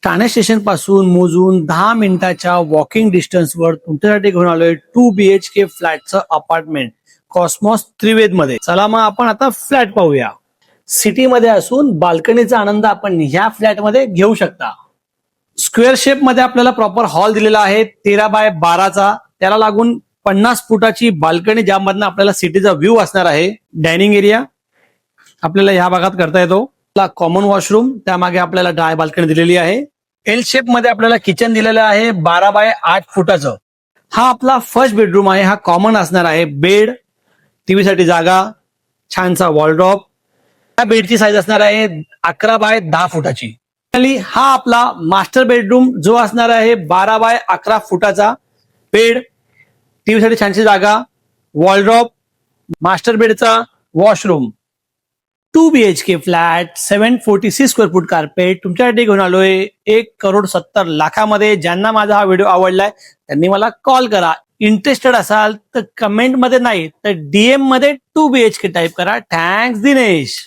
Thane station पासून मोजून 10 मिनिटाच्या वॉकिंग डिस्टन्सवर तुमच्यासाठी घेऊन आलोय 2 BHK फ्लॅटचं अपार्टमेंट कॉस्मॉस त्रिवेद मध्ये. चला मग आपण आता फ्लॅट पाहूया. सिटी मध्ये असून बाल्कनीचा आनंद आपण ह्या फ्लॅट मध्ये घेऊ शकता. स्क्वेअर शेप मध्ये आपल्याला प्रॉपर हॉल दिलेला आहे 13x12चा. त्याला लागून 50 फुटाची बाल्कनी, ज्यामधनं आपल्याला सिटीचा व्ह्यू असणार आहे. डायनिंग एरिया आपल्याला ह्या भागात करता येतो. कॉमन वॉशरूम, त्यामागे आपल्याला ड्राय बाल्कनी दिलेली आहे. एल शेप मध्ये आपल्याला किचन दिलेलं आहे 12x8 फुटाचं. हा आपला फर्स्ट बेडरूम आहे. हा कॉमन असणार आहे. बेड, टीव्ही साठी जागा, छानसा वॉलड्रॉप. या बेडची साईज असणार आहे 11x10 फुटाची. हा आपला मास्टर बेडरूम जो असणार आहे 12x11 फुटाचा. बेड, टीव्ही साठी छानशी जागा, वॉलड्रॉप, मास्टर बेडचा washroom. 2 BHK flat 746 square foot carpet तुमच्यासाठी घेऊन आलोय 1,70,00,000 ज्यांना माझा हा व्हिडिओ आवडलाय त्यांनी मला कॉल करा. इंटरेस्टेड असाल तर कमेंट मध्ये नाही तर DM मध्ये 2 BHK टाईप करा. थँक्स दिनेश.